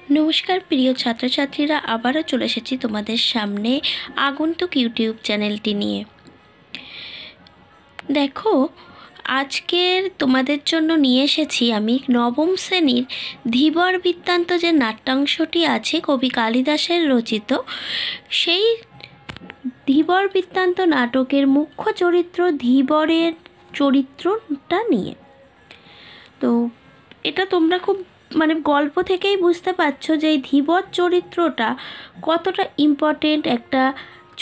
নমস্কার প্রিয় ছাত্রছাত্রীরা, আবারও চলে এসেছি তোমাদের সামনে আগন্তুক ইউটিউব চ্যানেলটি নিয়ে। দেখো, আজকের তোমাদের জন্য নিয়ে এসেছি আমি নবম শ্রেণীর ধীবর বৃত্তান্ত যে নাট্যাংশটি আছে কবি কালিদাসের রচিত, সেই ধীবর বৃত্তান্ত নাটকের মুখ্য চরিত্র ধীবরের চরিত্রটা নিয়ে। তো এটা তোমরা খুব গল্প থেকেই বুঝতে পারছো যে এই ধীবর চরিত্রটা কতটা ইম্পর্টেন্ট একটা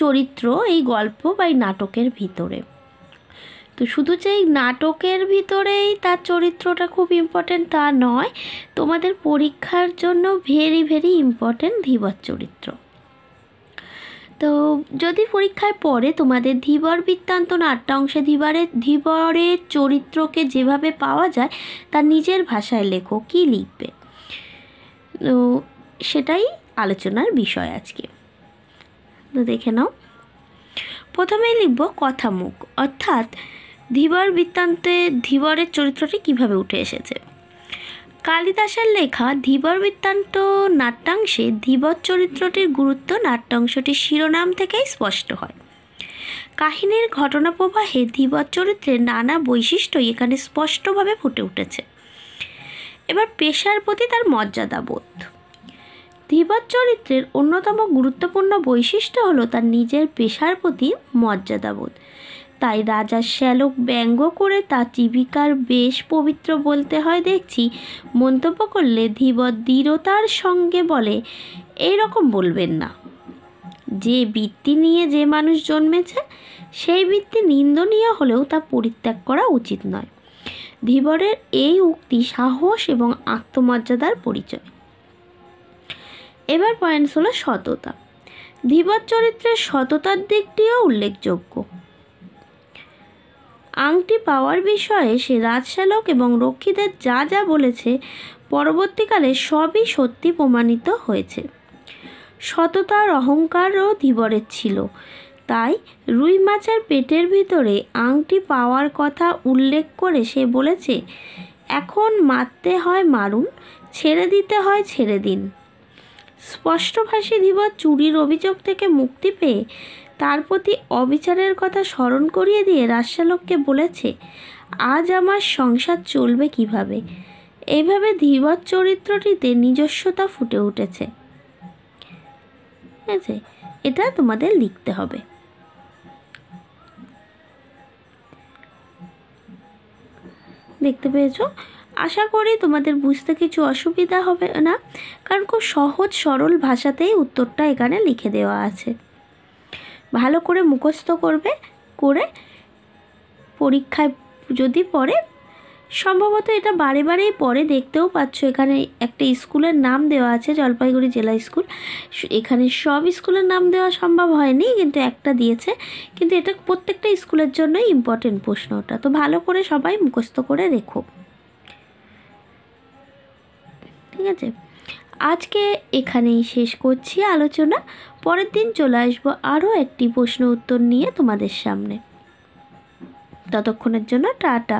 চরিত্র এই গল্প বা এই নাটকের ভিতরে। তো শুধু যে এই নাটকের ভিতরেই তার চরিত্রটা খুব ইম্পর্টেন্ট তা নয়, তোমাদের পরীক্ষার জন্য ভেরি ভেরি ইম্পর্টেন্ট ধীবর চরিত্র। তো যদি পরীক্ষায় পড়ে তোমাদের ধীবর বৃত্তান্ত নাট্যাংশে ধীবরের চরিত্রকে যেভাবে পাওয়া যায় তার নিজের ভাষায় লেখো, কী লিখবে? তো সেটাই আলোচনার বিষয় আজকে। তো দেখে নাও, প্রথমেই লিখব কথামুখ, অর্থাৎ ধীবর বৃত্তান্তে ধীবরের চরিত্রটি কিভাবে উঠে এসেছে। কালিদাসের লেখা ধীবর বৃত্তান্ত নাট্যাংশে ধীবর চরিত্রটির গুরুত্ব নাট্যাংশটির শিরোনাম থেকেই স্পষ্ট হয়। কাহিনীর ঘটনা প্রবাহে ধীবর চরিত্রের নানা বৈশিষ্ট্যই এখানে স্পষ্টভাবে ফুটে উঠেছে। এবার পেশার প্রতি তার মর্যাদাবোধ। ধীবর চরিত্রের অন্যতম গুরুত্বপূর্ণ বৈশিষ্ট্য হলো তার নিজের পেশার প্রতি মর্যাদাবোধ। তাই রাজার শ্যালক ব্যঙ্গ করে তার জীবিকার বেশ পবিত্র বলতে হয় দেখছি মন্তব্য করলে ধীবর দৃঢ়তার সঙ্গে বলে, এই রকম বলবেন না। যে বৃত্তি নিয়ে যে মানুষ জন্মেছে সেই বৃত্তি নিন্দনীয় হলেও তা পরিত্যাগ করা উচিত নয়। ধীবরের এই উক্তি সাহস এবং আত্মমর্যাদার পরিচয়। এবার পয়েন্টস হলো সততা। ধীবর চরিত্রের সততার দিকটিও উল্লেখযোগ্য। আংটি পাওয়ার বিষয়ে সে রাজশ্যালক এবং রক্ষীদের যা যা বলেছে পরবর্তীকালে সবই সত্যি প্রমাণিত হয়েছে। সততার অহংকারও ধীবরের ছিল, তাই রুই মাছের পেটের ভিতরে আংটি পাওয়ার কথা উল্লেখ করে সে বলেছে, এখন মারতে হয় মারুন, ছেড়ে দিতে হয় ছেড়ে দিন। স্পষ্টভাষী ধীবর চুরির অভিযোগ থেকে মুক্তি পেয়ে তার প্রতি অবিচারের কথা স্মরণ করিয়ে দিয়ে রাজশ্যালককে বলেছে, আজ আমার সংসার চলবে কিভাবে। এইভাবে ধীবর চরিত্রটিতে নিজস্বতা ফুটে উঠেছে। ঠিক আছে, এটা তোমাদের লিখতে হবে। দেখতে পেয়েছো? আশা করি তোমাদের বুঝতে কিছু অসুবিধা হবে না, কারণ খুব সহজ সরল ভাষাতেই উত্তরটা এখানে লিখে দেওয়া আছে। ভালো করে মুখস্থ করবে, করে পরীক্ষায় যদি পড়ে, সম্ভবত এটা বারে বারেই পড়ে, দেখতেও পাচ্ছ এখানে একটা স্কুলের নাম দেওয়া আছে, জলপাইগুড়ি জেলা স্কুল। এখানে সব স্কুলের নাম দেওয়া সম্ভব হয়নি, কিন্তু একটা দিয়েছে, কিন্তু এটা প্রত্যেকটা স্কুলের জন্যই ইম্পর্টেন্ট প্রশ্নটা। তো ভালো করে সবাই মুখস্থ করে রেখো, ঠিক আছে? আজকে এখানেই শেষ করছি আলোচনা। পরের দিন চলে আসবো আরও একটি প্রশ্ন উত্তর নিয়ে তোমাদের সামনে। ততক্ষণের জন্য টাটা।